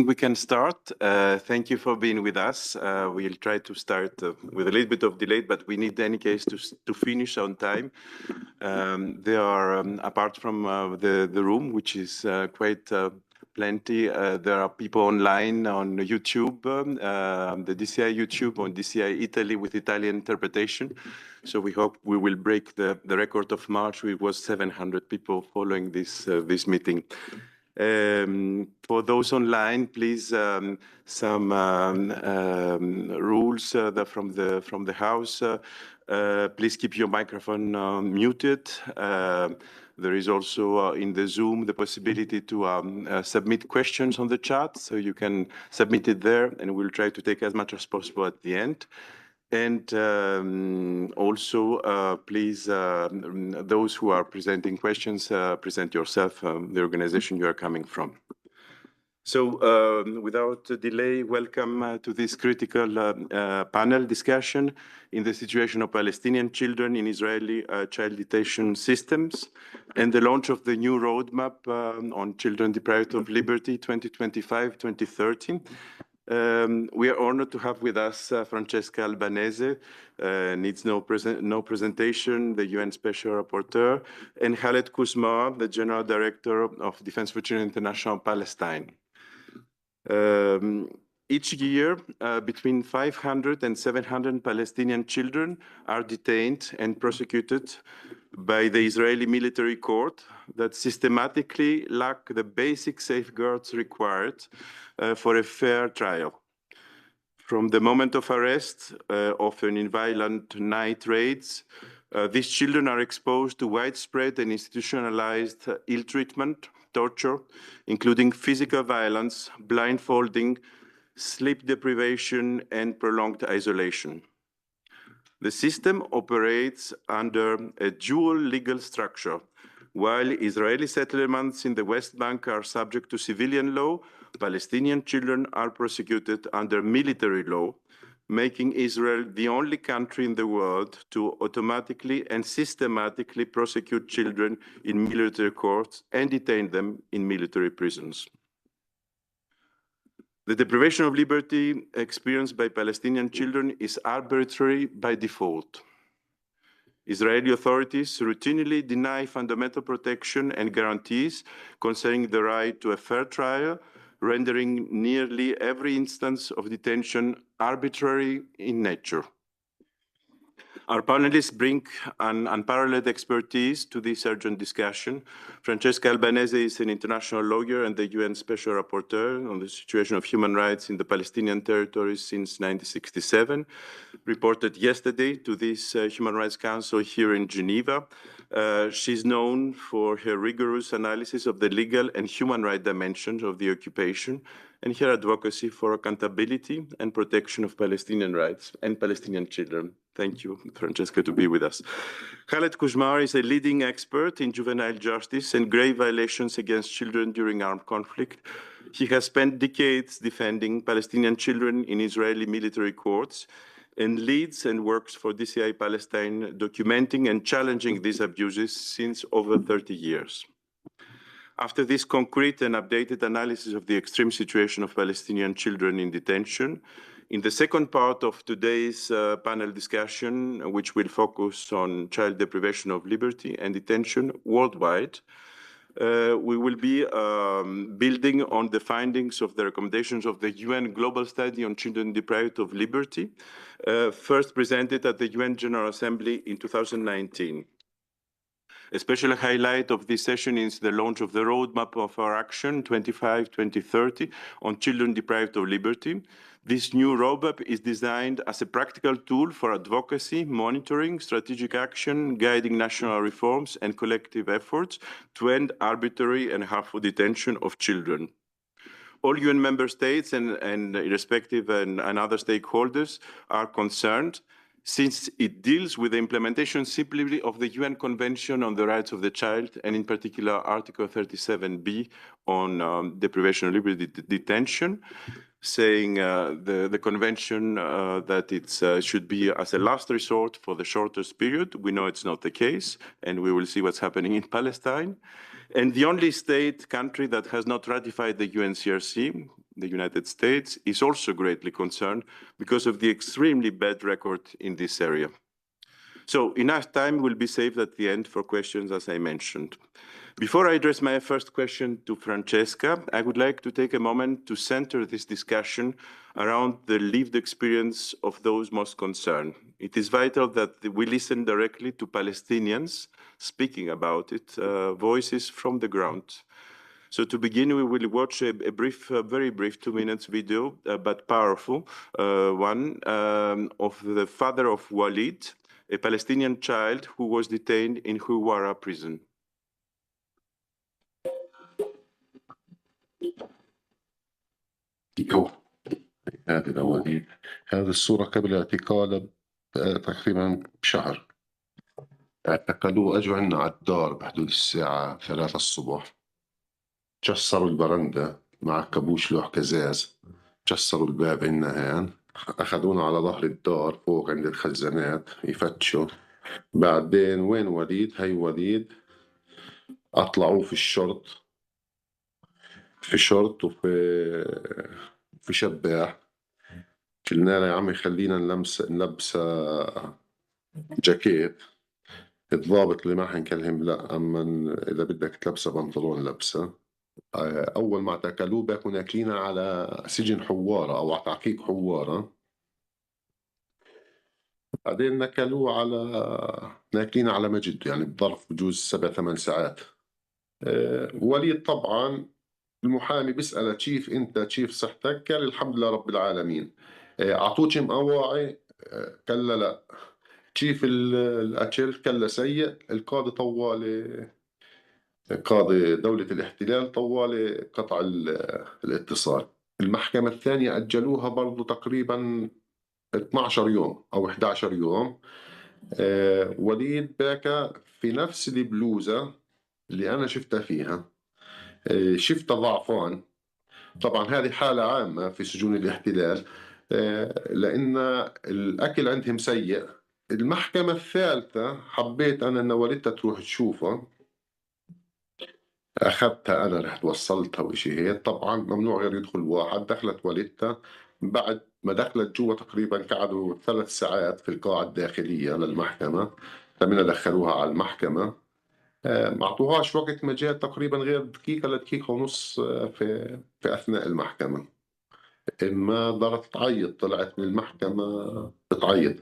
We can start. Thank you for being with us. We'll try to start with a little bit of delay, but we need, in any case, to finish on time. There are, apart from the room, which is quite plenty, there are people online on YouTube, the DCI YouTube, on DCI Italy with Italian interpretation. So we hope we will break the record of March. It was 700 people following this meeting. For those online, please, some rules from the house. Please keep your microphone muted. There is also in the Zoom the possibility to submit questions on the chat, so you can submit it there, and we'll try to take as much as possible at the end. And also, please, those who are presenting questions, present yourself, the organization you are coming from. So without delay, welcome to this critical panel discussion in the situation of Palestinian children in Israeli child detention systems and the launch of the new roadmap on children deprived of liberty 2025-2030. We are honored to have with us Francesca Albanese, needs no presentation, the UN Special Rapporteur, and Khaled Quzmar, the General Director of Defense for Children International Palestine. Each year, between 500 and 700 Palestinian children are detained and prosecuted by the Israeli military court that systematically lack the basic safeguards required for a fair trial. From the moment of arrest, often in violent night raids, these children are exposed to widespread and institutionalized ill treatment, torture, including physical violence, blindfolding, sleep deprivation, and prolonged isolation. The system operates under a dual legal structure. While Israeli settlements in the West Bank are subject to civilian law, Palestinian children are prosecuted under military law, making Israel the only country in the world to automatically and systematically prosecute children in military courts and detain them in military prisons. The deprivation of liberty experienced by Palestinian children is arbitrary by default. Israeli authorities routinely deny fundamental protection and guarantees concerning the right to a fair trial, rendering nearly every instance of detention arbitrary in nature. Our panelists bring an unparalleled expertise to this urgent discussion. Francesca Albanese is an international lawyer and the UN Special Rapporteur on the situation of human rights in the Palestinian Territories since 1967, reported yesterday to this Human Rights Council here in Geneva. She's known for her rigorous analysis of the legal and human rights dimensions of the occupation and her advocacy for accountability and protection of Palestinian rights and Palestinian children. Thank you, Francesca, to be with us. Khaled Quzmar is a leading expert in juvenile justice and grave violations against children during armed conflict. He has spent decades defending Palestinian children in Israeli military courts and leads and works for DCI-Palestine, documenting and challenging these abuses since over 30 years. After this concrete and updated analysis of the extreme situation of Palestinian children in detention, in the second part of today's panel discussion, which will focus on child deprivation of liberty and detention worldwide, we will be building on the findings of the recommendations of the UN Global Study on Children Deprived of Liberty, first presented at the UN General Assembly in 2019. A special highlight of this session is the launch of the roadmap of our action 25-2030 on children deprived of liberty. This new roadmap is designed as a practical tool for advocacy, monitoring, strategic action, guiding national reforms and collective efforts to end arbitrary and harmful detention of children. All UN member states and irrespective and other stakeholders are concerned, since it deals with the implementation simply of the UN Convention on the Rights of the Child, and in particular Article 37b on deprivation of liberty detention, saying the convention that it should be as a last resort for the shortest period. We know it's not the case, and we will see what's happening in Palestine. And the only country that has not ratified the UNCRC, the United States, is also greatly concerned because of the extremely bad record in this area. So enough time will be saved at the end for questions, as I mentioned. Before I address my first question to Francesca, I would like to take a moment to center this discussion around the lived experience of those most concerned. It is vital that we listen directly to Palestinians speaking about it, voices from the ground. So to begin, we will watch a very brief 2 minutes video, but powerful one of the father of Walid, a Palestinian child who was detained in Quzmar prison. هذه الأولين. هذه الصورة قبل اعتقاله تقريبا بشهر. اعتقلوه، أجوا عنا على الدار بحدود الساعة 3 الصبح. كسروا البرندة مع كابوش لوح كزاز، كسروا الباب عنا هان، أخذونا على ظهر الدار فوق عند الخزانات يفتشوا. بعدين وين وليد؟ هي وليد. أطلعوه في الشرط، وفي شباح. قلنا له يا عمي خلينا نلبس جاكيت. الضابط اللي معهن كلهم لا، أما إذا بدك تلبسه بنطلون لبسه. أول ما اعتقلوه بكون ناكلينا على سجن حوارة أو على تعقيق حوارة. بعدين ناكلينا على مجد، يعني بظرف بجوز 7-8 ساعات. وليد طبعا المحامي بيسأله كيف أنت، كيف صحتك؟ قال الحمد لله رب العالمين. أعطوك مقواعي؟ قال لا. كيف الأكل؟ قال له سيء. القاضي طوالي، قاضي دولة الاحتلال طوالي قطع الاتصال. المحكمة الثانية أجلوها برضو تقريبا 12 يوم أو 11 يوم. وليد باكا في نفس البلوزة اللي أنا شفتها فيها. شفتها ضعفان. طبعا هذه حالة عامة في سجون الاحتلال، لأن الأكل عندهم سيء. المحكمة الثالثة حبيت أنا أن والدتها تروح تشوفها، أخذتها أنا، رحت وصلتها وإشي هيك. طبعا ممنوع غير يدخل واحد. دخلت والدتها، بعد ما دخلت جوا تقريبا قعدوا 3 ساعات في القاعة الداخلية للمحكمة. لما دخلوها على المحكمة ما أعطوهاش وقت مجال تقريبا غير دقيقة لدقيقة ونص في أثناء المحكمة. ما ضلت تعيط، طلعت من المحكمة بتعيط.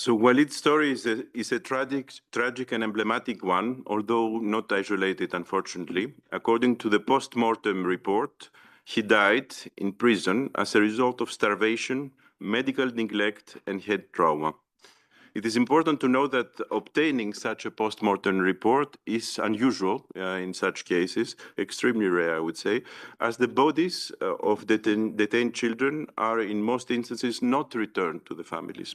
So Walid's story is a tragic and emblematic one, although not isolated, unfortunately. According to the post-mortem report, he died in prison as a result of starvation, medical neglect, and head trauma. It is important to know that obtaining such a post-mortem report is unusual in such cases, extremely rare, I would say, as the bodies of detained children are in most instances not returned to the families.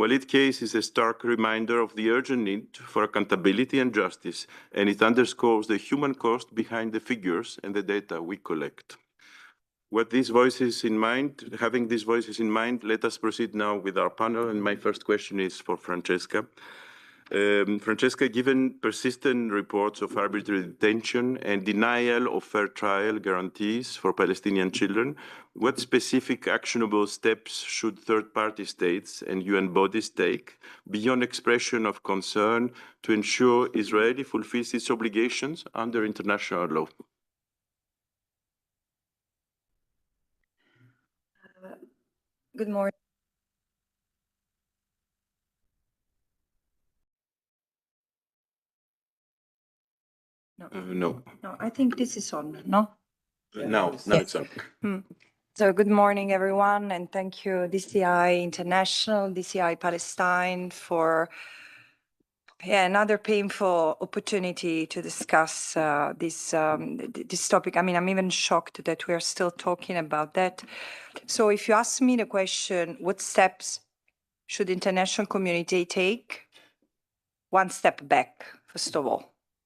Walid's case is a stark reminder of the urgent need for accountability and justice, and it underscores the human cost behind the figures and the data we collect. Having these voices in mind, let us proceed now with our panel. And my first question is for Francesca. Francesca, given persistent reports of arbitrary detention and denial of fair trial guarantees for Palestinian children, what specific actionable steps should third-party states and UN bodies take beyond expression of concern to ensure Israel fulfills its obligations under international law? Good morning. No. No, I think this is on, no? Now it's on. So good morning, everyone, and thank you, DCI International, DCI-Palestine, for another painful opportunity to discuss this topic. I mean, I'm even shocked that we are still talking about that. So if you ask me the question, what steps should the international community take? One step back, first of all.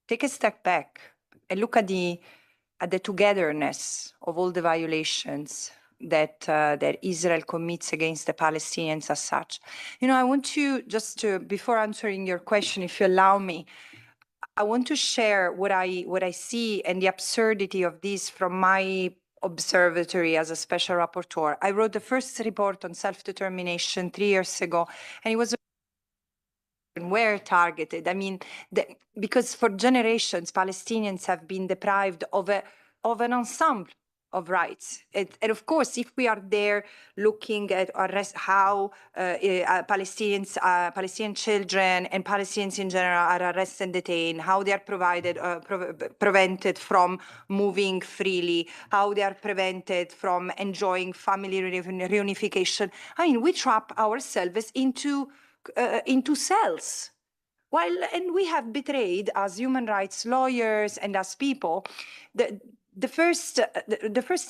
Take a step back and look at the togetherness of all the violations that Israel commits against the Palestinians as such. You know, I want to before answering your question, if you allow me, I want to share what I see and the absurdity of this from my observatory as a special rapporteur. I wrote the first report on self-determination 3 years ago, and it was were targeted. I mean, because for generations, Palestinians have been deprived of an ensemble of rights. And of course, if we are there looking at how Palestinian children and Palestinians in general are arrested and detained, how they are prevented from moving freely, how they are prevented from enjoying family reunification. I mean, we trap ourselves into cells. And we have betrayed, as human rights lawyers and as people, the first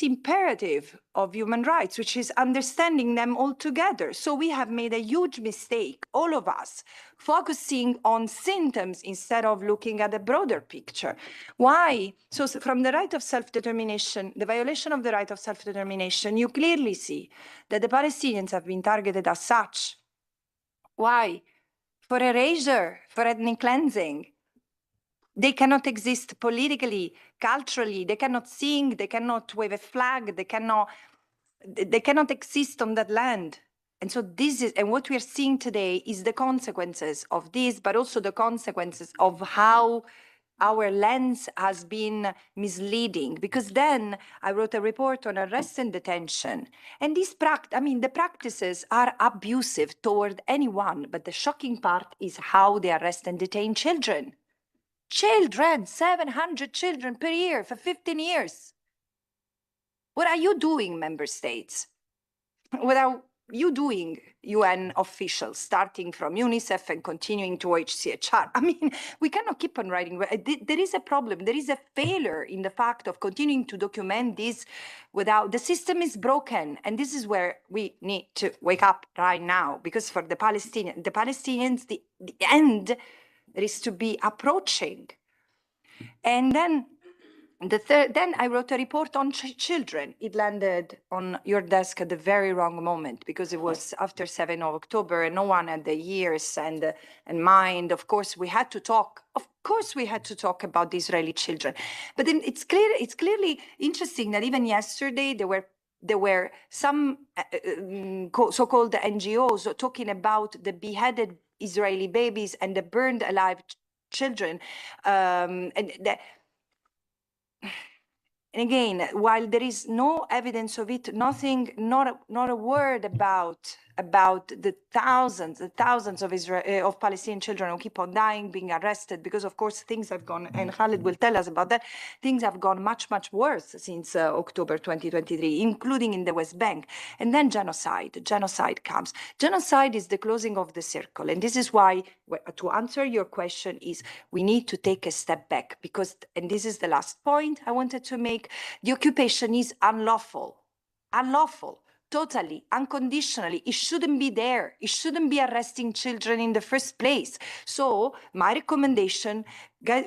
imperative of human rights, which is understanding them all together. So we have made a huge mistake, all of us, focusing on symptoms instead of looking at the broader picture. Why? So from the right of self-determination, the violation of the right of self-determination, you clearly see that the Palestinians have been targeted as such. Why? For erasure, for ethnic cleansing. They cannot exist politically, culturally. They cannot sing. They cannot wave a flag. They cannot exist on that land. And so and what we are seeing today is the consequences of this, but also the consequences of how our lens has been misleading. Because then I wrote a report on arrest and detention. And the practices are abusive toward anyone. But the shocking part is how they arrest and detain children. Children, 700 children per year for 15 years. What are you doing, member states? What are you doing, UN officials, starting from UNICEF and continuing to OHCHR? I mean, we cannot keep on writing. There is a problem. There is a failure in the fact of continuing to document this without, the system is broken. And this is where we need to wake up right now, because for the Palestinians, the end is to be approaching. And then then I wrote a report on children. It landed on your desk at the very wrong moment, because it was after 7th of October and no one had the ears and mind. Of course, we had to talk. Of course, we had to talk about the Israeli children. But then it's clearly interesting that even yesterday there were some so-called NGOs talking about the beheaded Israeli babies and the burned alive children. And again, while there is no evidence of it, not a word about the thousands of Palestinian children who keep on dying, being arrested, because of course things have gone, and Khaled will tell us about that, things have gone much, much worse since October 2023, including in the West Bank. And then genocide comes. Genocide is the closing of the circle. And this is why, to answer your question, is we need to take a step back, because, and this is the last point I wanted to make, the occupation is unlawful, totally, unconditionally. It shouldn't be there. It shouldn't be arresting children in the first place. So my recommendation,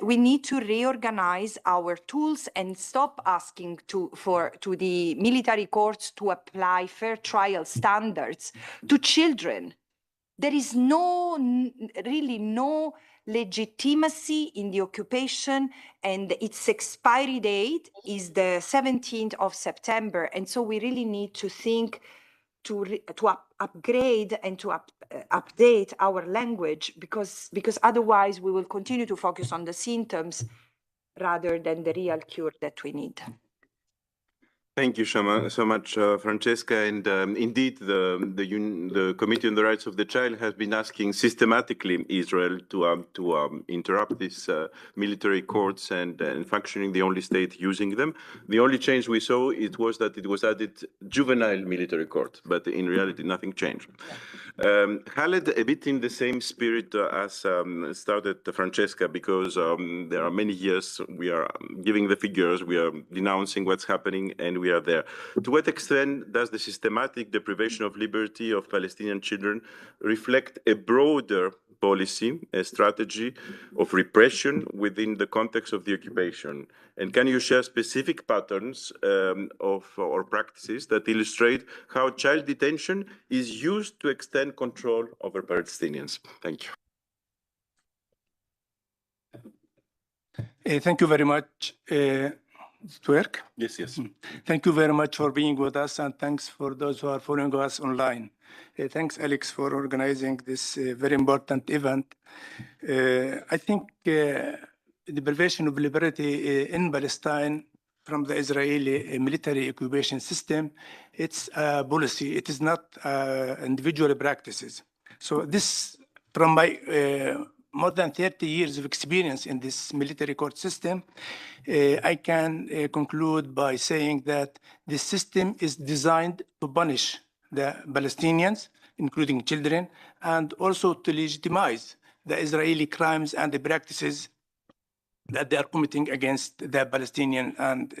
we need to reorganize our tools and stop asking to the military courts to apply fair trial standards to children. There is really no legitimacy in the occupation, and its expiry date is the 17th of September. And so we really need to think to upgrade and to update our language, because otherwise we will continue to focus on the symptoms rather than the real cure that we need. Thank you so much, Francesca. And indeed, the Committee on the Rights of the Child has been asking systematically Israel to interrupt these military courts and functioning the only state using them. The only change we saw was that it was added juvenile military court, but in reality, nothing changed. Khaled, a bit in the same spirit as started Francesca, because there are many years we are giving the figures, we are denouncing what's happening, and we are there. To what extent does the systematic deprivation of liberty of Palestinian children reflect a broader policy, a strategy of repression within the context of the occupation? And can you share specific patterns or practices that illustrate how child detention is used to extend control over Palestinians? Thank you. Thank you very much. Does it work? Yes, yes. Thank you very much for being with us, and thanks for those who are following us online. Thanks, Alex, for organizing this very important event. I think the deprivation of liberty in Palestine from the Israeli military occupation system, it's a policy. It is not individual practices. So this, from my more than 30 years of experience in this military court system, I can conclude by saying that the system is designed to punish the Palestinians, including children, and also to legitimize the Israeli crimes and the practices that they are committing against the Palestinian and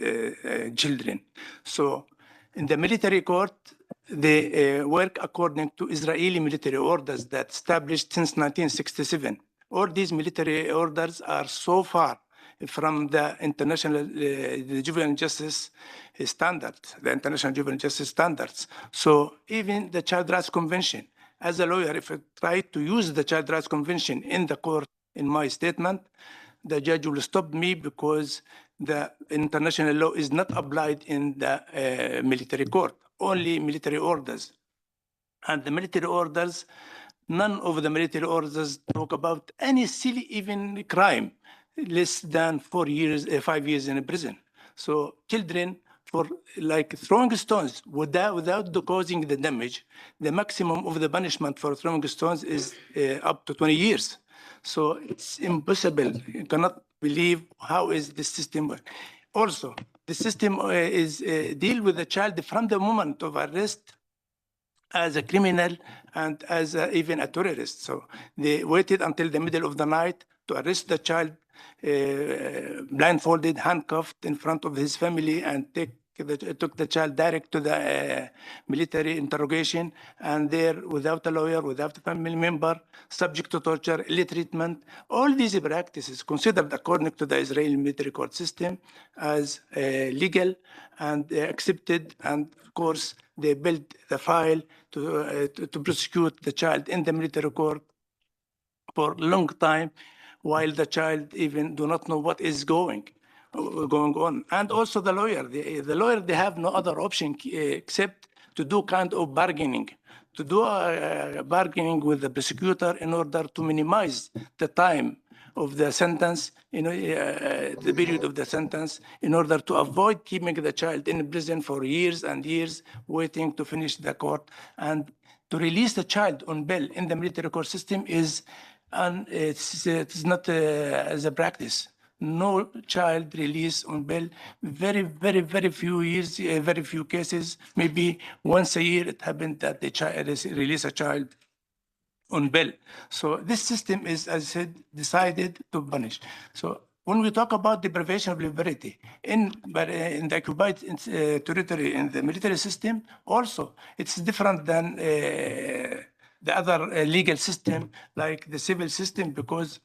children. So in the military court, they work according to Israeli military orders that established since 1967. All these military orders are so far from the international the juvenile justice standards, the international juvenile justice standards. So even the Child Rights Convention, as a lawyer, if I try to use the Child Rights Convention in the court in my statement, the judge will stop me because the international law is not applied in the military court, only military orders. And the military orders, none of the military orders talk about any silly even crime less than 5 years in a prison. So children, for like throwing stones without causing the damage, the maximum of the punishment for throwing stones is up to 20 years. So it's impossible. You cannot believe how is the system work. Also, the system is deal with the child from the moment of arrest as a criminal and as even a terrorist. So they waited until the middle of the night to arrest the child, blindfolded, handcuffed in front of his family, and took the child direct to the military interrogation, and there, without a lawyer, without a family member, subject to torture, ill treatment. All these practices considered according to the Israeli military court system as legal and accepted, and of course they built the file to prosecute the child in the military court for a long time, while the child even do not know what is going on. And also the lawyer, they have no other option except to do kind of bargaining, to do bargaining with the prosecutor in order to minimize the time of the sentence, the period of the sentence, in order to avoid keeping the child in prison for years and years, waiting to finish the court. And to release the child on bail in the military court system is, it's not as a practice. No child release on bail. Very few years, very few cases. Maybe once a year it happened that the child release a child on bail. So this system is, as I said, decided to punish. So when we talk about deprivation of liberty in the occupied territory in the military system, also it's different than the other legal system, like the civil system, because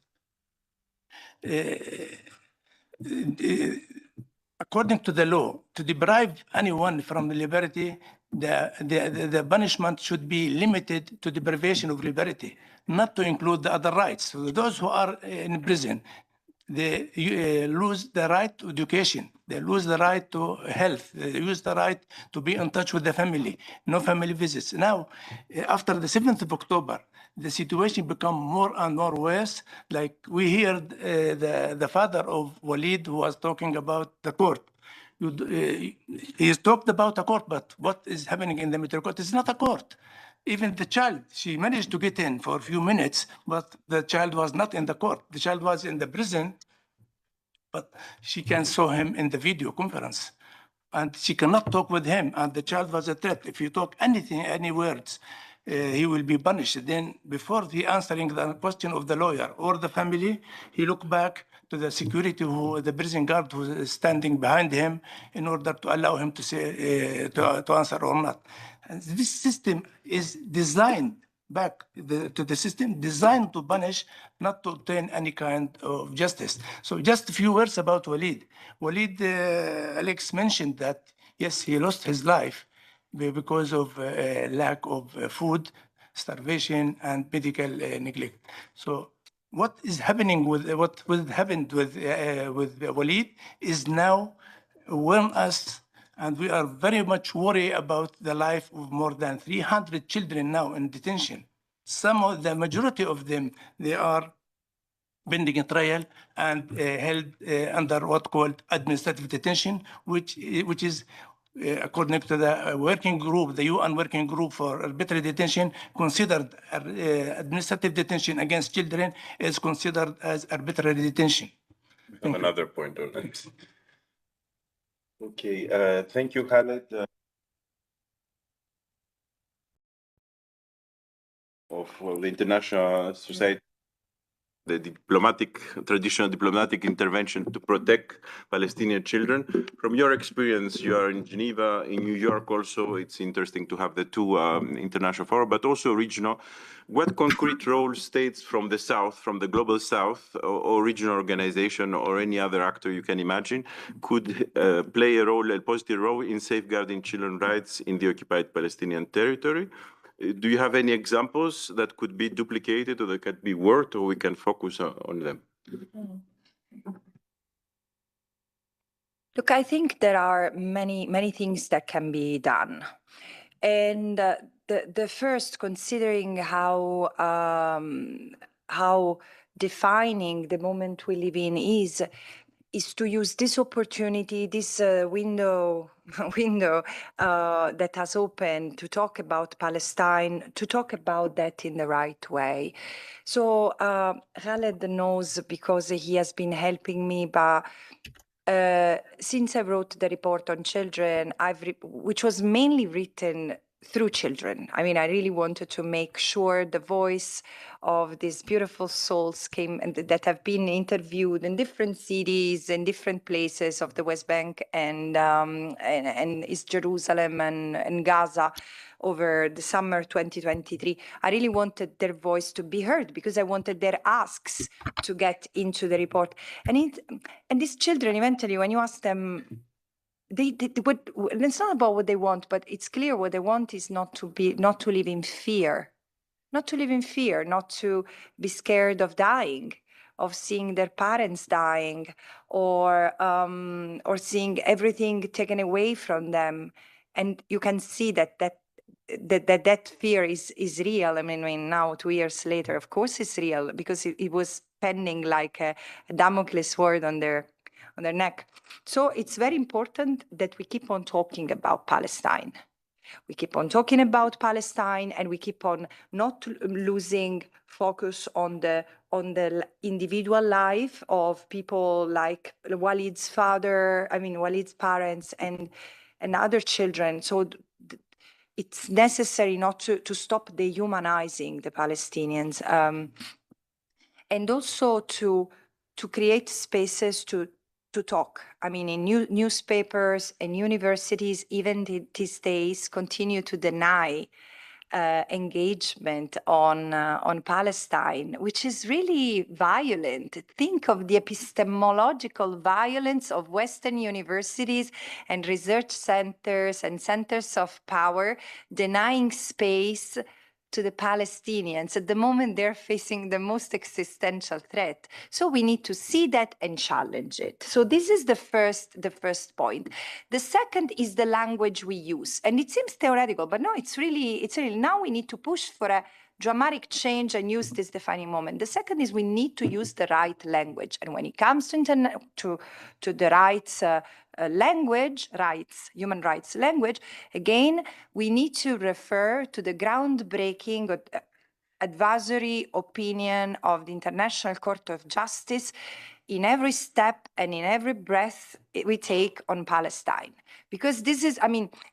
according to the law, to deprive anyone from liberty, the punishment should be limited to deprivation of liberty, not to include the other rights. So those who are in prison, they lose the right to education, they lose the right to health, they lose the right to be in touch with the family, no family visits. Now, after the 7th of October, the situation become more and more worse. Like we heard the father of Walid who was talking about the court. He talked about a court, but what is happening in the military court is not a court. Even the child, she managed to get in for a few minutes, but the child was not in the court. The child was in the prison, but she can saw him in the video conference. And she cannot talk with him, and the child was a threat. If you talk anything, any words, he will be punished. Then before he answering the question of the lawyer or the family, he looked back to the security, the prison guard who is standing behind him, in order to allow him to say to answer or not. And this system is designed back to the system designed to punish, not to obtain any kind of justice. So just a few words about Walid. Walid, Alex mentioned that, yes, he lost his life because of lack of food, starvation, and medical neglect. So what is happening what happened with Walid is now warn us, and we are very much worried about the life of more than 300 children now in detention. The majority of them, they are pending a trial and held under what called administrative detention, which is according to the working group, the UN working group for arbitrary detention, considered administrative detention against children is considered as arbitrary detention. Another point on that. Okay, thank you, Khaled. Of the international society, the traditional diplomatic intervention to protect Palestinian children. From your experience, you are in Geneva, in New York also, it's interesting to have the two international fora, but also regional. What concrete role states from the South, from the global South, or regional organization, or any other actor you can imagine, could play a positive role in safeguarding children's rights in the occupied Palestinian territory? Do you have any examples that could be duplicated or that could be worked, or we can focus on them? Look, I think there are many things that can be done. And the first, considering how defining the moment we live in is to use this opportunity, this window that has opened to talk about Palestine, to talk about that in the right way. So Khaled knows because he has been helping me, but since I wrote the report on children, which was mainly written through children. I mean, I really wanted to make sure the voice of these beautiful souls came and that have been interviewed in different cities and different places of the West Bank and East Jerusalem and Gaza over the summer 2023. I really wanted their voice to be heard because I wanted their asks to get into the report. And these children, eventually, when you ask them, it's not about what they want, but it's clear what they want is not to live in fear, not to be scared of dying, of seeing their parents dying, or seeing everything taken away from them. And you can see that fear is real. I mean, now 2 years later, of course it's real because it was pending like a Damocles sword on their neck. So it's very important that we keep on talking about Palestine. We keep on talking about Palestine, and we keep on not losing focus on the individual life of people like Walid's father, Walid's parents, and other children. So it's necessary not to stop dehumanizing the Palestinians, and also to create spaces to talk. I mean, in newspapers and universities, even these days, continue to deny engagement on Palestine, which is really violent. Think of the epistemological violence of Western universities and research centers and centers of power denying space to the Palestinians. At the moment, they're facing the most existential threat. So we need to see that and challenge it. So this is the first point. The second is the language we use. And it seems theoretical, but no, it's really now we need to push for a dramatic change and use this defining moment. The second is we need to use the right language. And when it comes to the rights language, human rights language, again, we need to refer to the groundbreaking advisory opinion of the International Court of Justice in every step and in every breath we take on Palestine. Because this is,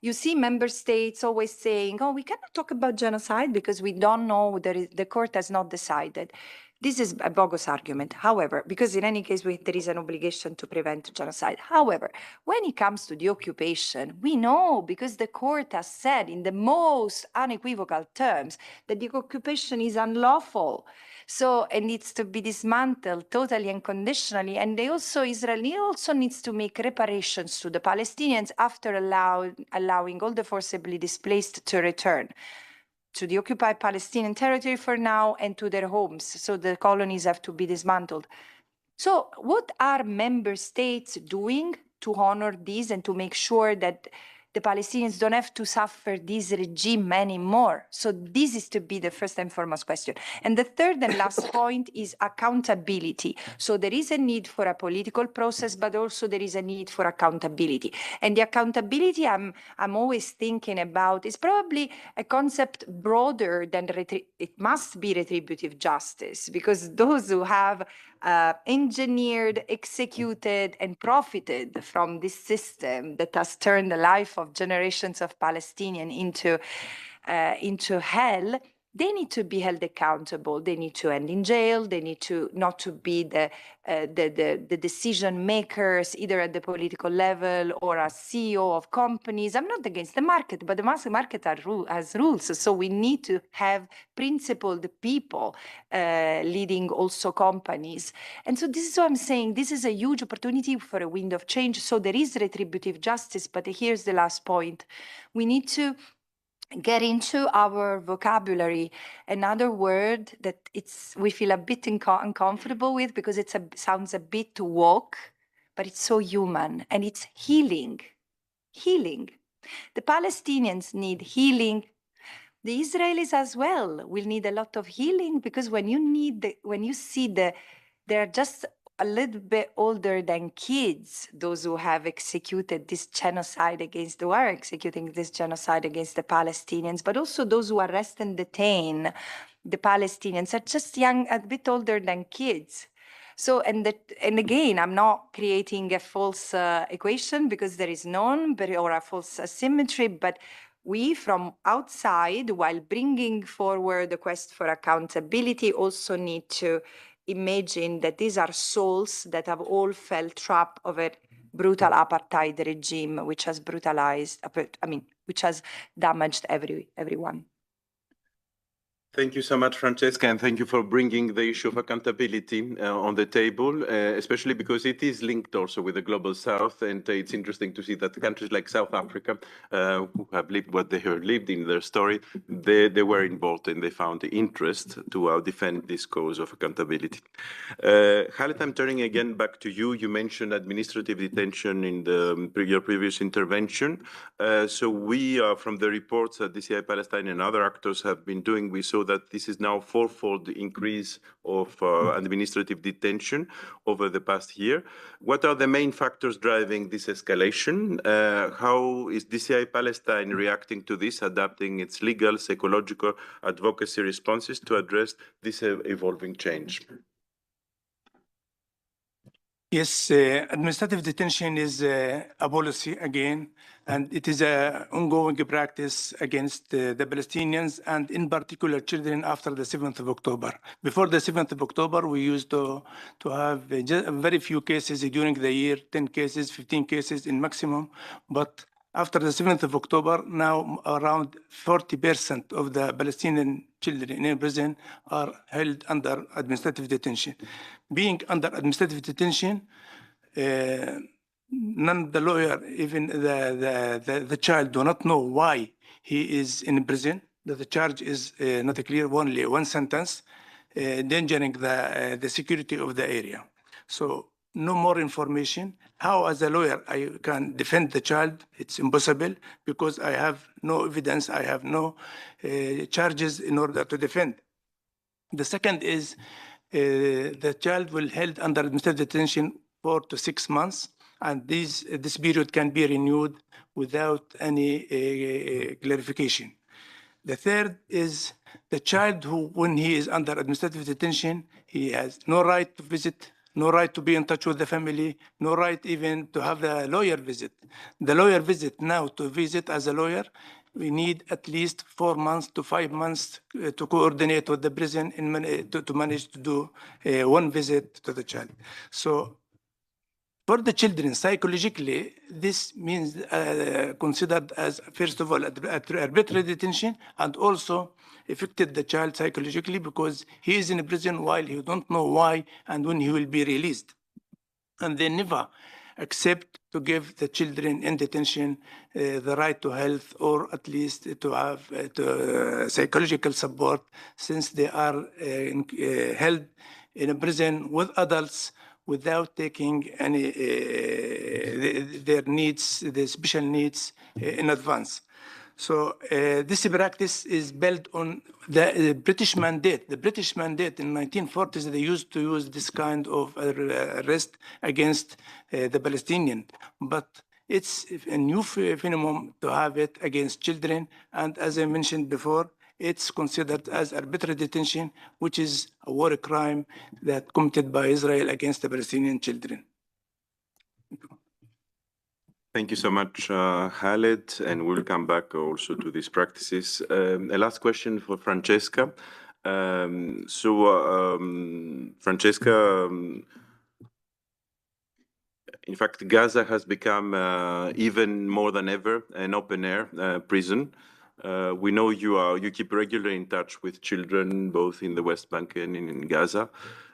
you see member states always saying, oh, we cannot talk about genocide because we don't know, the court has not decided. This is a bogus argument. However, because in any case, there is an obligation to prevent genocide. However, when it comes to the occupation, we know, because the court has said in the most unequivocal terms, that the occupation is unlawful. So it needs to be dismantled totally and conditionally. And Israel also needs to make reparations to the Palestinians after allowing all the forcibly displaced to return to the occupied Palestinian territory for now and to their homes. So the colonies have to be dismantled. So what are member states doing to honor this and to make sure that the Palestinians don't have to suffer this regime anymore? So this is to be the first and foremost question. And the third and last point is accountability. So there is a need for a political process, but also there is a need for accountability. And the accountability I'm always thinking about is probably a concept broader than it must be retributive justice, because those who have engineered, executed, and profited from this system that has turned the life of generations of Palestinians into hell, they need to be held accountable. They need to end in jail. They need to not to be the decision makers, either at the political level or as CEO of companies. I'm not against the market, but the market has rules. So we need to have principled people leading also companies. And so this is what I'm saying. This is a huge opportunity for a wind of change. So there is retributive justice, but here's the last point. We need to get into our vocabulary another word that we feel a bit uncomfortable with, because it sounds a bit woke, but it's so human, and it's healing. Healing. The Palestinians need healing. The Israelis as well will need a lot of healing, because when you see they're just a little bit older than kids, those who have executed this genocide against, who are executing this genocide against the Palestinians, but also those who arrest and detain the Palestinians are just young, a bit older than kids. So, and again, I'm not creating a false equation, because there is none, or a false asymmetry, but we from outside, while bringing forward the quest for accountability, also need to imagine that these are souls that have all fell trap of a brutal apartheid regime, which has which has damaged everyone. Thank you so much, Francesca, and thank you for bringing the issue of accountability on the table, especially because it is linked also with the Global South, and it's interesting to see that countries like South Africa, who have lived what they have lived in their story, they were involved and they found the interest to defend this cause of accountability. Khaled, I'm turning again back to you. You mentioned administrative detention in your previous intervention. So we, from the reports that DCI-Palestine and other actors have been doing, we saw that this is now fourfold increase of administrative detention over the past year. What are the main factors driving this escalation? How is DCI-Palestine reacting to this, adapting its legal, psychological, advocacy responses to address this evolving change? Yes, administrative detention is a policy again, and it is an ongoing practice against the Palestinians, and in particular children, after the 7th of October. Before the 7th of October, we used to have very few cases during the year, 10 cases, 15 cases in maximum, but after the 7th of October, now around 40% of the Palestinian children in prison are held under administrative detention. Being under administrative detention, none the lawyer, even the child, do not know why he is in prison. The charge is not clear, only one sentence, endangering the security of the area. So no more information. How, as a lawyer, I can defend the child? It's impossible, because I have no evidence, I have no charges in order to defend. The second is the child will held under administrative detention 4 to 6 months, and this period can be renewed without any clarification. The third is the child who, when he is under administrative detention, he has no right to visit, no right to be in touch with the family, no right even to have the lawyer visit. The lawyer visit now to visit as a lawyer we need at least 4 months to 5 months to coordinate with the prison to manage to do one visit to the child. So for the children, psychologically, this means considered as, first of all, arbitrary detention, and also affected the child psychologically because he is in a prison while he don't know why and when he will be released. And they never accept to give the children in detention the right to health, or at least to have psychological support, since they are held in a prison with adults without taking any their needs, the special needs in advance. So this practice is built on the British mandate. The British mandate in 1940s, they used to use this kind of arrest against the Palestinian. But it's a new phenomenon to have it against children. And as I mentioned before, it's considered as arbitrary detention, which is a war crime that committed by Israel against the Palestinian children. Thank you so much, Khaled, and we'll come back also to these practices. A last question for Francesca. Francesca, in fact, Gaza has become even more than ever an open-air prison. We know you keep regularly in touch with children, both in the West Bank and in Gaza.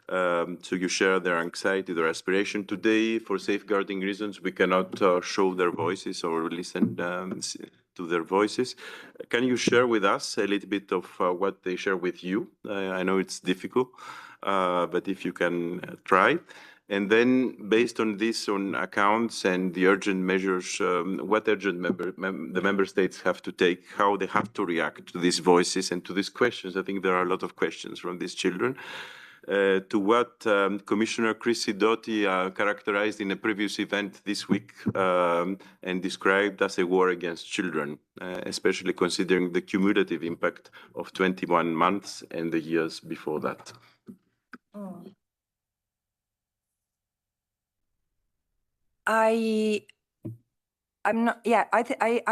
So you share their anxiety, their aspiration. Today, for safeguarding reasons, we cannot show their voices or listen to their voices. Can you share with us a little bit of what they share with you? I know it's difficult, but if you can try. And then, based on this, on accounts and the urgent measures, what urgent the member states have to take, how they have to react to these voices and to these questions. I think there are a lot of questions from these children. To what Commissioner Chris Sidoti characterized in a previous event this week and described as a war against children, especially considering the cumulative impact of 21 months and the years before that. I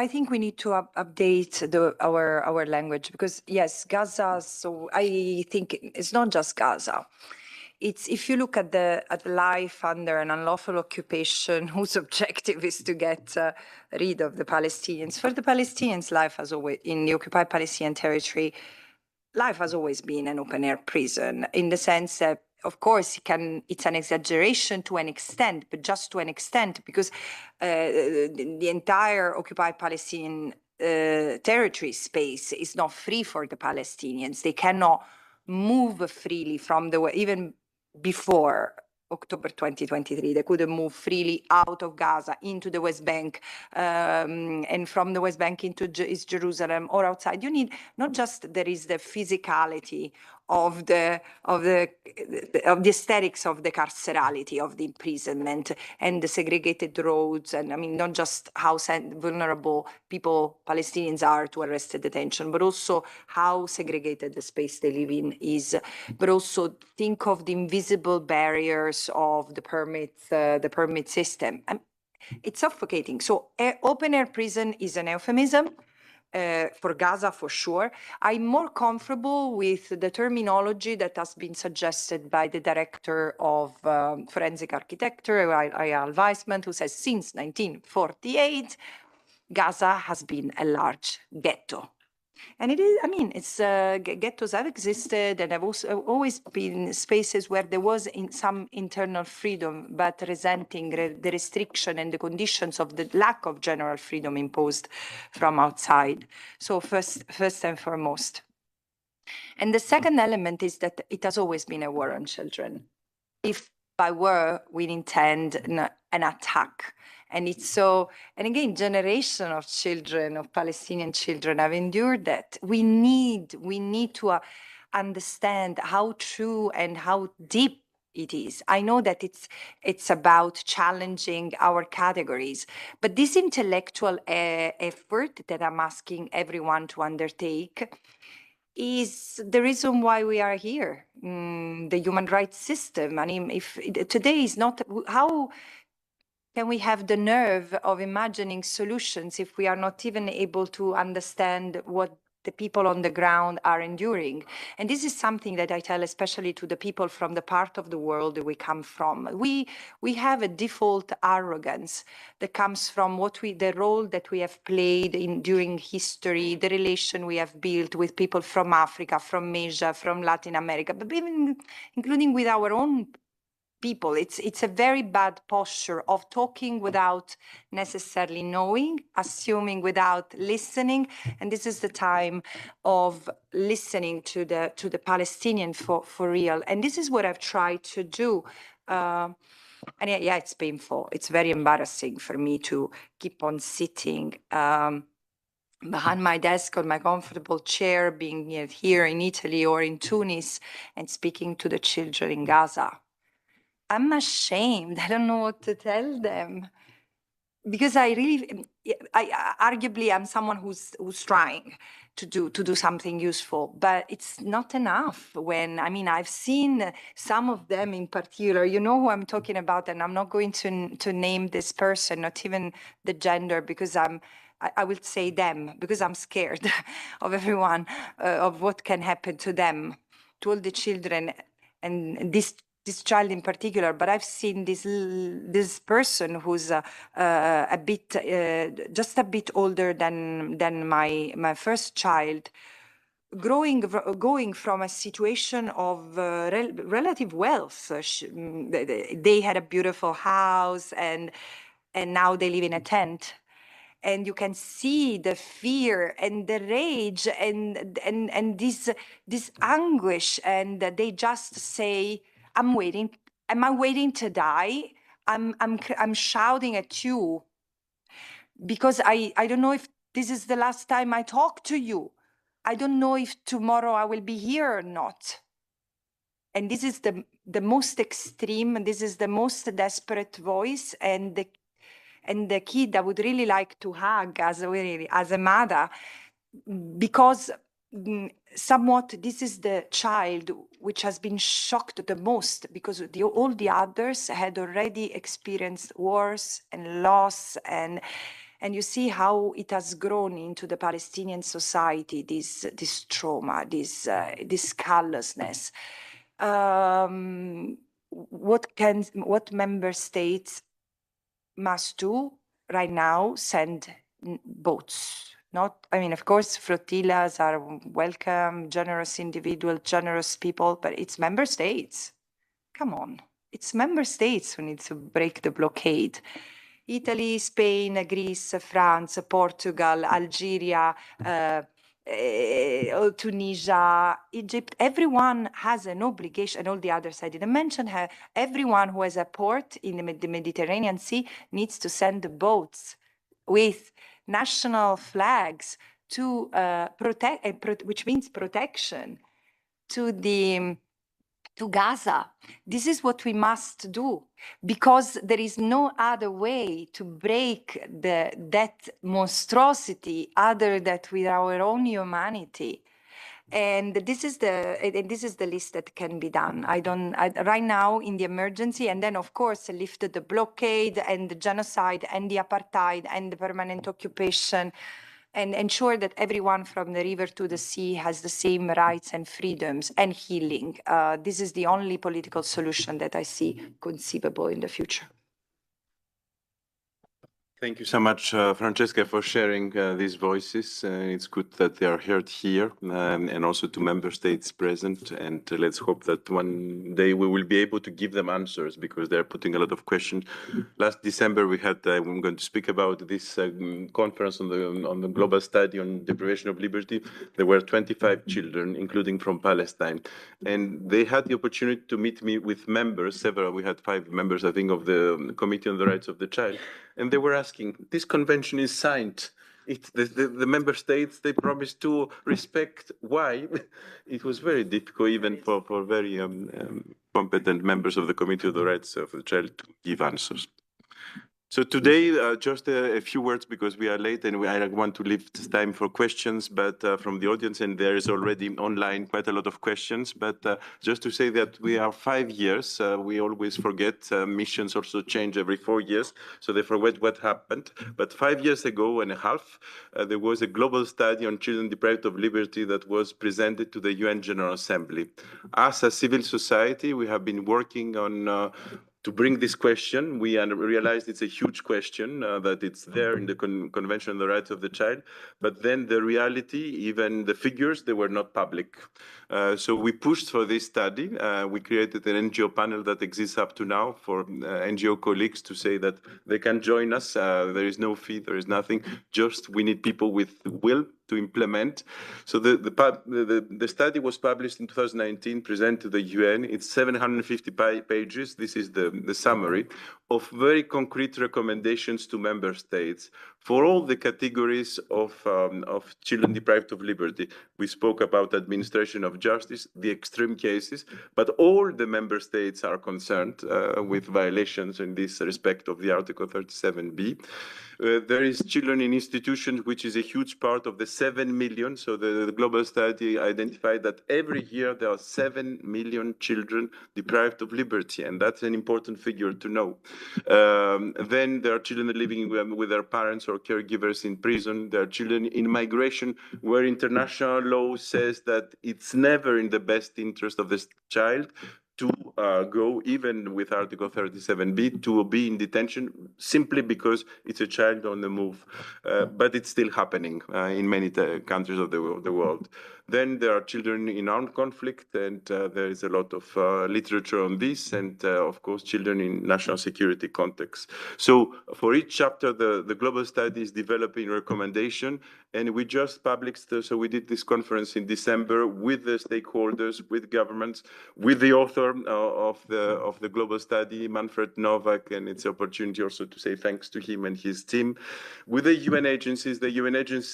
think we need to update our language, because yes, Gaza. So I think it's not just Gaza. It's, if you look at the life under an unlawful occupation, whose objective is to get rid of the Palestinians. For the Palestinians, life has always, in the occupied Palestinian territory, life has always been an open-air prison, in the sense that, of course, it's an exaggeration to an extent, but just to an extent, because the entire occupied Palestinian territory space is not free for the Palestinians. They cannot move freely from even before October 2023, they couldn't move freely out of Gaza into the West Bank, and from the West Bank into East Jerusalem or outside. You need not just there is the physicality of the aesthetics of the carcerality, of the imprisonment and the segregated roads, and I mean not just how vulnerable Palestinians are to arrested detention, but also how segregated the space they live in is. But also think of the invisible barriers of the permit system. It's suffocating. So open air prison is an euphemism. For Gaza, for sure. I'm more comfortable with the terminology that has been suggested by the director of forensic architecture, Eyal Weissman, who says since 1948, Gaza has been a large ghetto. And it is, I mean, it's ghettos have existed and have also always been spaces where there was some internal freedom, but resenting the restriction and the conditions of the lack of general freedom imposed from outside. So first and foremost. And the second element is that it has always been a war on children. If by war we intend an attack. And it's so, and again, generation of children, of Palestinian children have endured that. We need to understand how true and how deep it is. I know that it's about challenging our categories, but this intellectual effort that I'm asking everyone to undertake is the reason why we are here. The human rights system. I mean, if today is not how. can we have the nerve of imagining solutions if we are not even able to understand what the people on the ground are enduring? And this is something that I tell especially to the people from the part of the world that we come from. We have a default arrogance that comes from the role that we have played during history, the relation we have built with people from Africa, from Asia, from Latin America, but even including with our own people. It's a very bad posture of talking without necessarily knowing, assuming without listening. And this is the time of listening to the Palestinian for real. And this is what I've tried to do. And yeah, it's painful. It's very embarrassing for me to keep on sitting behind my desk on my comfortable chair, being here in Italy or in Tunis and speaking to the children in Gaza. I'm ashamed. I don't know what to tell them, because arguably I'm someone who's trying to do something useful, but it's not enough. I've seen some of them in particular. You know who I'm talking about, and I'm not going to name this person, not even the gender, because I will say them because I'm scared of everyone, of what can happen to them, to all the children, and this child in particular. But I've seen this person who's just a bit older than my first child, going from a situation of relative wealth. They had a beautiful house, and now they live in a tent. And you can see the fear and the rage and this anguish, and they just say, "I'm waiting. Am I waiting to die? I'm shouting at you because I don't know if this is the last time I talk to you. I don't know if tomorrow I will be here or not." And this is the most extreme, and this is the most desperate voice, and the kid I would really like to hug as a mother, because somewhat this is the child which has been shocked the most, because all the others had already experienced wars and loss, and you see how it has grown into the Palestinian society, this trauma, this callousness. What member states must do right now? Send boats. Of course, flotillas are welcome, generous individuals, generous people, but it's member states. Come on. It's member states who need to break the blockade. Italy, Spain, Greece, France, Portugal, Algeria, Tunisia, Egypt, everyone has an obligation, and all the others I didn't mention, everyone who has a port in the Mediterranean Sea needs to send boats with national flags to protect, which means protection, to Gaza. This is what we must do, because there is no other way to break that monstrosity other than with our own humanity. And this is the list that can be done. Right now in the emergency, and then of course lift the blockade and the genocide and the apartheid and the permanent occupation, and ensure that everyone from the river to the sea has the same rights and freedoms and healing. This is the only political solution that I see conceivable in the future. Thank you so much, Francesca, for sharing these voices. It's good that they are heard here, and also to member states present. And let's hope that one day we will be able to give them answers, because they're putting a lot of questions. Last December, we had, I'm going to speak about this conference on the global study on deprivation of liberty. There were 25 children, including from Palestine. And they had the opportunity to meet me with members, several. We had 5 members, I think, of the Committee on the Rights of the Child. And they were asking, this convention is signed. The member states, they promised to respect. Why? It was very difficult, even for very competent members of the Committee on the Rights of the Child, to give answers. So today, just a few words because we are late and I want to leave time for questions, but from the audience, and there is already online quite a lot of questions. But just to say that we are 5 years, we always forget missions also change every 4 years, so they forget what happened. But 5 years ago and a half, there was a global study on children deprived of liberty that was presented to the UN General Assembly. As a civil society, we have been working on to bring this question. We realized it's a huge question, that it's there in the Convention on the Rights of the Child, but then the reality, even the figures, they were not public. So we pushed for this study. We created an NGO panel that exists up to now for NGO colleagues to say that they can join us. There is no fee, there is nothing, just we need people with will to implement. So the study was published in 2019, presented to the UN. It's 750 pages. This is the summary of very concrete recommendations to member states for all the categories of children deprived of liberty. We spoke about administration of justice, the extreme cases, but all the member states are concerned with violations in this respect of the Article 37B. There is children in institutions, which is a huge part of the 7 million. So the global study identified that every year there are 7 million children deprived of liberty, and that's an important figure to know. Then there are children living with their parents or caregivers in prison. There are children in migration, where international law says that it's never in the best interest of the child to go, even with Article 37B, to be in detention simply because it's a child on the move. But it's still happening in many countries of the world. Then there are children in armed conflict, and there is a lot of literature on this, and of course, children in national security context. So for each chapter, the global study is developing recommendation, and we just published, so we did this conference in December with the stakeholders, with governments, with the author of the global study, Manfred Novak, and it's an opportunity also to say thanks to him and his team. With the UN agencies,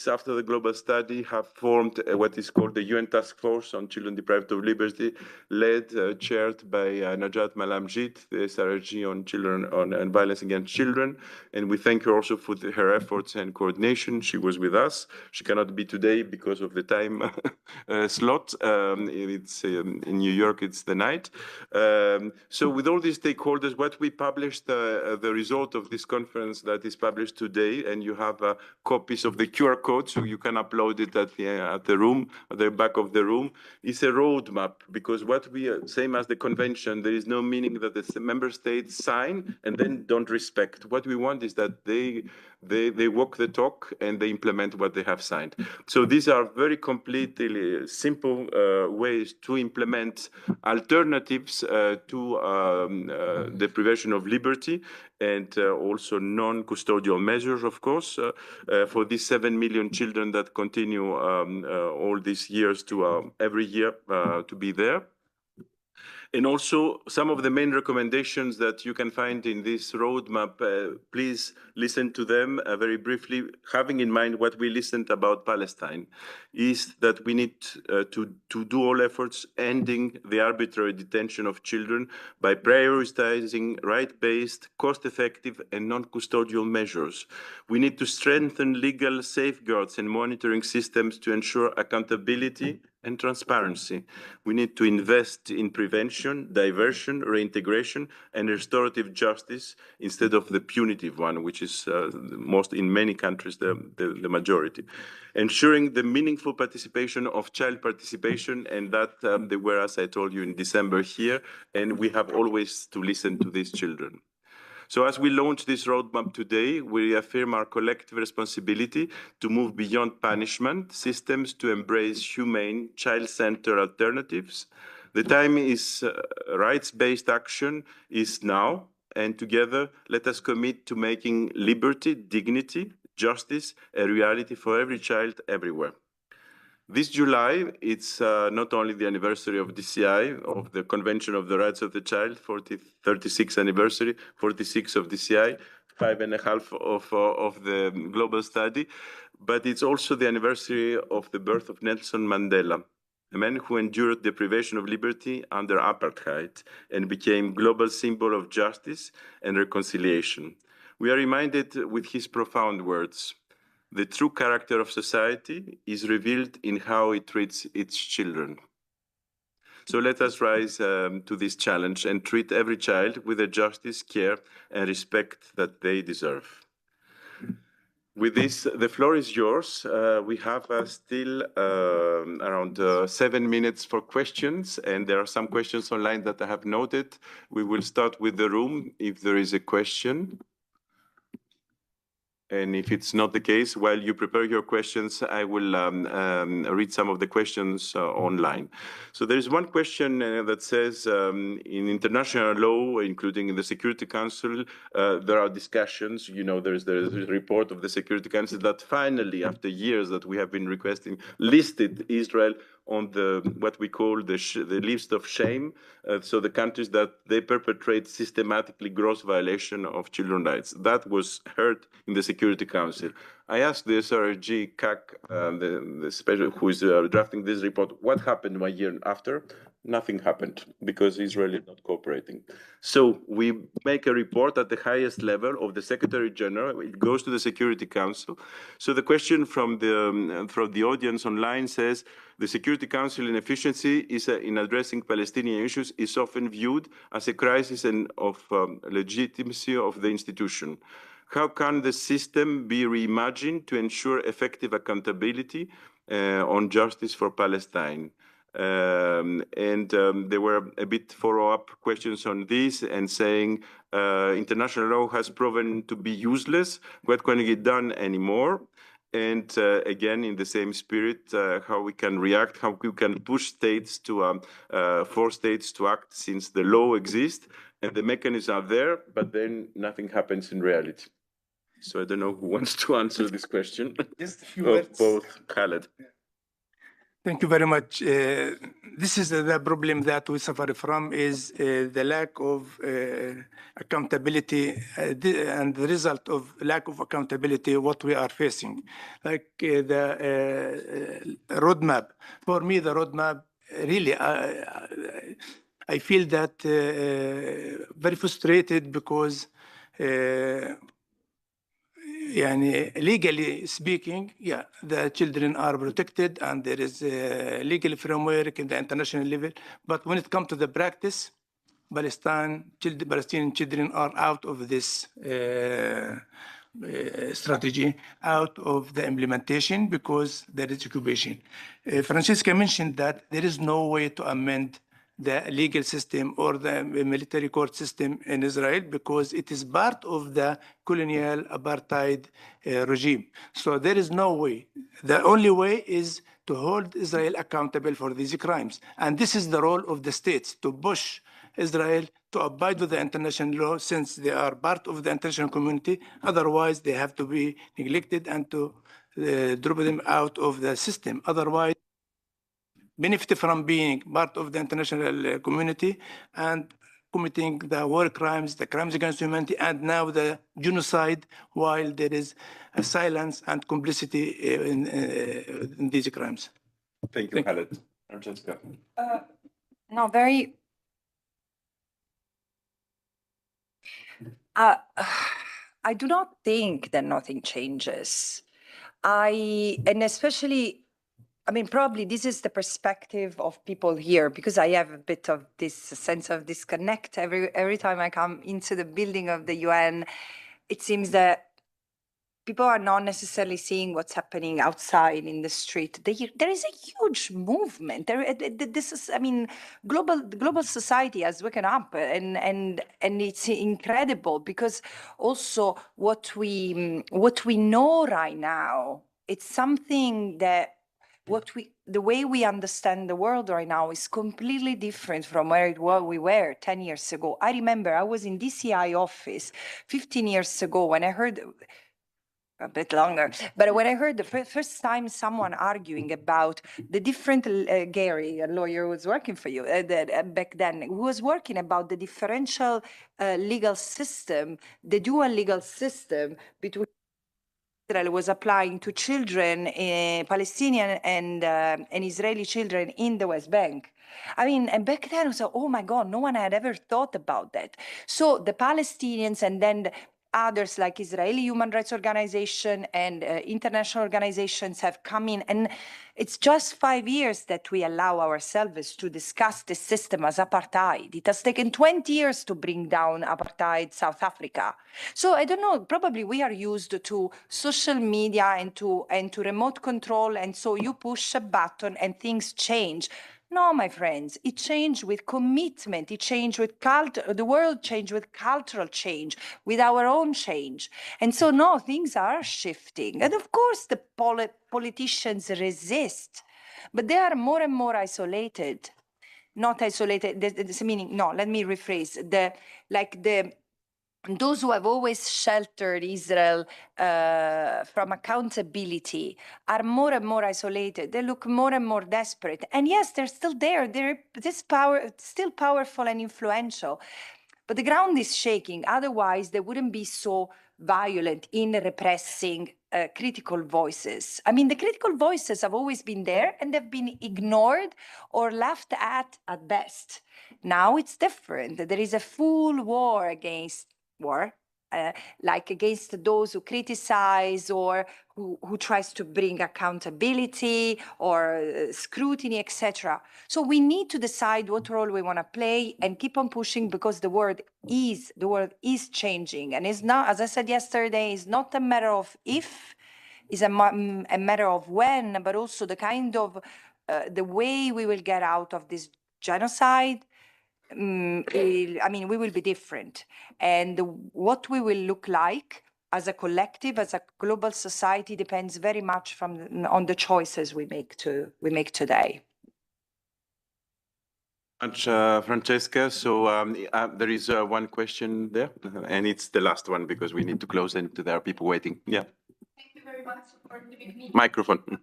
after the global study have formed what is called the UN Task Force on Children Deprived of Liberty, chaired by Najat Malamjid, the SRG on children and violence against children. And we thank her also for her efforts and coordination. She was with us. She cannot be today because of the time slot. It's in New York, it's the night. So with all these stakeholders, what we published, the result of this conference that is published today, and you have copies of the QR code, so you can upload it at the room, at the back of the room, is a roadmap, because what we, same as the convention, there is no meaning that the member states sign and then don't respect. What we want is that they walk the talk and they implement what they have signed. So these are very completely simple ways to implement alternatives to the prevention of liberty, and also non-custodial measures, of course, for these 7 million children that continue all these years to every year to be there. And also some of the main recommendations that you can find in this roadmap, please listen to them very briefly, having in mind what we listened about Palestine, is that we need to do all efforts ending the arbitrary detention of children by prioritizing right-based, cost-effective and non-custodial measures. We need to strengthen legal safeguards and monitoring systems to ensure accountability and transparency. We need to invest in prevention, diversion, reintegration, and restorative justice instead of the punitive one, which is most in many countries the majority. Ensuring the meaningful participation of child participation, and that they were, as I told you, in December here, and we have always to listen to these children. So as we launch this roadmap today, we reaffirm our collective responsibility to move beyond punishment systems to embrace humane, child-centered alternatives. The time is rights-based action is now, and together let us commit to making liberty, dignity, justice a reality for every child everywhere. This July, it's not only the anniversary of DCI, of the Convention of the Rights of the Child, 36th anniversary, 46 of DCI, 5.5 of the global study, but it's also the anniversary of the birth of Nelson Mandela, a man who endured deprivation of liberty under apartheid and became global symbol of justice and reconciliation. we are reminded with his profound words, the true character of society is revealed in how it treats its children. So let us rise to this challenge and treat every child with the justice, care, and respect that they deserve. With this, the floor is yours. We have still around 7 minutes for questions, and there are some questions online that I have noted. We will start with the room if there is a question. And if it's not the case, while you prepare your questions, I will read some of the questions online. So there is one question that says, in international law, including in the Security Council, there are discussions. You know, there is a report of the Security Council that finally, after years that we have been requesting, listed Israel on the what we call the list of shame. So the countries that they perpetrate systematically gross violation of children's rights. That was heard in the Security Council. I asked the SRG CAC, the special who is drafting this report, what happened 1 year after? Nothing happened because Israel is not cooperating. So we make a report at the highest level of the Secretary General. It goes to the Security Council. So the question from the audience online says, the Security Council inefficiency is in addressing Palestinian issues is often viewed as a crisis of legitimacy of the institution. How can the system be reimagined to ensure effective accountability on justice for Palestine? There were a bit follow-up questions on this and saying international law has proven to be useless. What can get done anymore? And again, in the same spirit, how we can react, how we can push states to force states to act since the law exists and the mechanisms are there, but then nothing happens in reality. So I don't know who wants to answer this question. Just a few words. Both, Khaled. Thank you very much. This is the problem that we suffer from is the lack of accountability and the result of lack of accountability, what we are facing. Like the roadmap. For me, the roadmap really, I feel that very frustrated because legally speaking, the children are protected and there is a legal framework in the international level. But when it comes to the practice, Palestinian children are out of this strategy, out of the implementation because there is occupation. Francesca mentioned that there is no way to amend the legal system or the military court system in Israel because it is part of the colonial apartheid regime. So there is no way. The only way is to hold Israel accountable for these crimes. And this is the role of the states, to push Israel to abide with the international law since they are part of the international community. Otherwise, they have to be neglected and to drop them out of the system. Otherwise, benefit from being part of the international community and committing the war crimes, the crimes against humanity, and now the genocide, while there is a silence and complicity in these crimes. Thank you, Khaled. Francesca. No, very. I do not think that nothing changes. And especially, I mean, probably this is the perspective of people here, because I have a bit of this sense of disconnect every time I come into the building of the UN. It seems that people are not necessarily seeing what's happening outside in the street. There is a huge movement. This is, I mean, global society has woken up, and it's incredible because also what we know right now, it's something that the way we understand the world right now is completely different from where we were 10 years ago. I remember I was in DCI office 15 years ago when I heard, a bit longer, but when I heard the first time someone arguing about the different, Gary, a lawyer who was working for you back then, who was working about the differential legal system, the dual legal system between Israel was applying to children, Palestinian and Israeli children in the West Bank. I mean, and back then I was like, oh my God, no one had ever thought about that. So the Palestinians and then others like Israeli human rights organization and international organizations have come in. And it's just 5 years that we allow ourselves to discuss the system as apartheid. It has taken 20 years to bring down apartheid South Africa. So I don't know, probably we are used to social media and to remote control. And so you push a button and things change. No, my friends, it changed with commitment. It changed with the world changed with cultural change, with our own change. And so, no, things are shifting. And of course, the politicians resist, but they are more and more isolated. Not isolated, meaning, no, let me rephrase. Those who have always sheltered Israel from accountability are more and more isolated. They look more and more desperate. And yes, they're still there. They're still powerful and influential. But the ground is shaking. Otherwise, they wouldn't be so violent in repressing critical voices. I mean, the critical voices have always been there and they've been ignored or laughed at best. Now it's different. There is a full war against like against those who criticize or who tries to bring accountability or scrutiny, etc. So we need to decide what role we want to play and keep on pushing, because the world is changing, and it's not, as I said yesterday, it's not a matter of if, it's a matter of when, but also the kind of the way we will get out of this genocide. I mean, we will be different. And what we will look like as a collective, as a global society, depends very much on the choices we make today. Francesca, so there is one question there, and it's the last one because we need to close and there are people waiting. Yeah. Thank you very much for giving me. Microphone.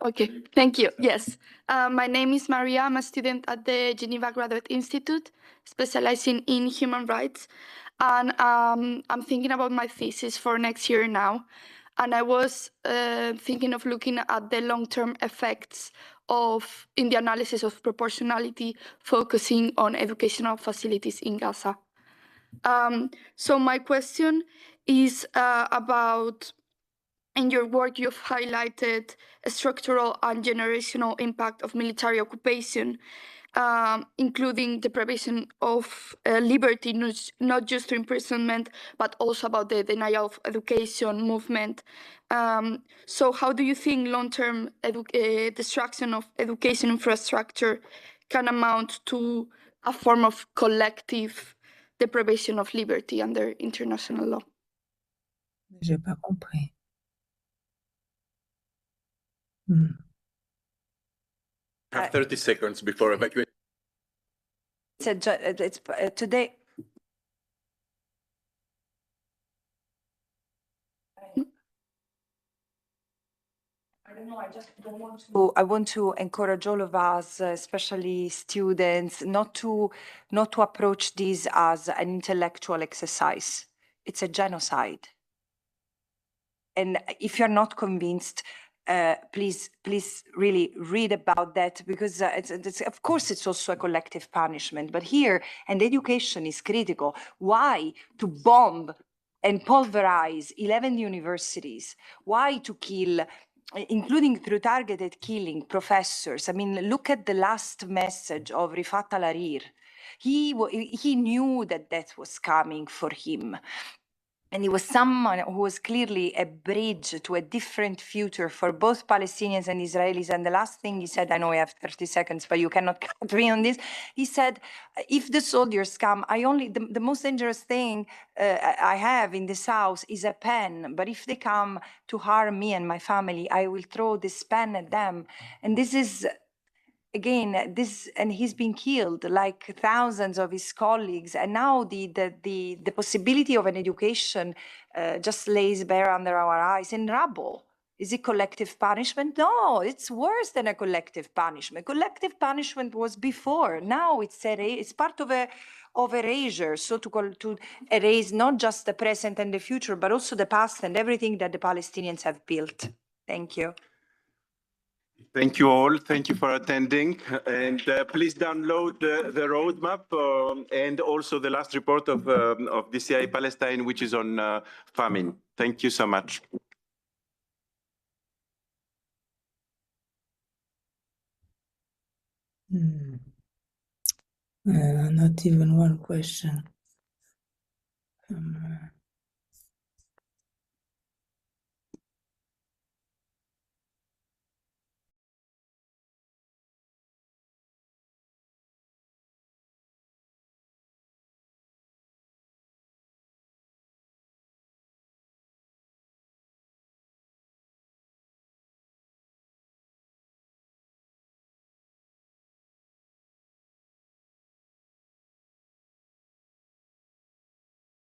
Okay, thank you. Yes, my name is Maria. I'm a student at the Geneva Graduate Institute, specializing in human rights. And I'm thinking about my thesis for next year now. And I was thinking of looking at the long-term effects in the analysis of proportionality, focusing on educational facilities in Gaza. So my question is about, in your work, you've highlighted a structural and generational impact of military occupation, including deprivation of liberty, not just through imprisonment, but also about the denial of education movement. So how do you think long-term destruction of education infrastructure can amount to a form of collective deprivation of liberty under international law? J'ai pas compris. Have 30 seconds before evacuation. It's today. I don't know. I just don't want to. I want to encourage all of us, especially students, not to approach this as an intellectual exercise. It's a genocide. And if you're not convinced, please really read about that, because it's of course it's also a collective punishment, but here, and education is critical. Why to bomb and pulverize 11 universities? Why to kill, including through targeted killing, professors? I mean, look at the last message of Rifat al-Harir. He knew that death was coming for him. And he was someone who was clearly a bridge to a different future for both Palestinians and Israelis. And the last thing he said, I know I have 30 seconds, but you cannot cut me on this. He said, if the soldiers come, the most dangerous thing I have in this house is a pen. But if they come to harm me and my family, I will throw this pen at them. And this is, again, and he's been killed like thousands of his colleagues. And now the possibility of an education just lays bare under our eyes in rubble. Is it collective punishment? No, it's worse than a collective punishment. Collective punishment was before. Now it's part of erasure. So to erase not just the present and the future, but also the past and everything that the Palestinians have built. Thank you. Thank you all. Thank you for attending. And please download the roadmap and also the last report of DCI-Palestine, which is on famine. Thank you so much. Not even one question.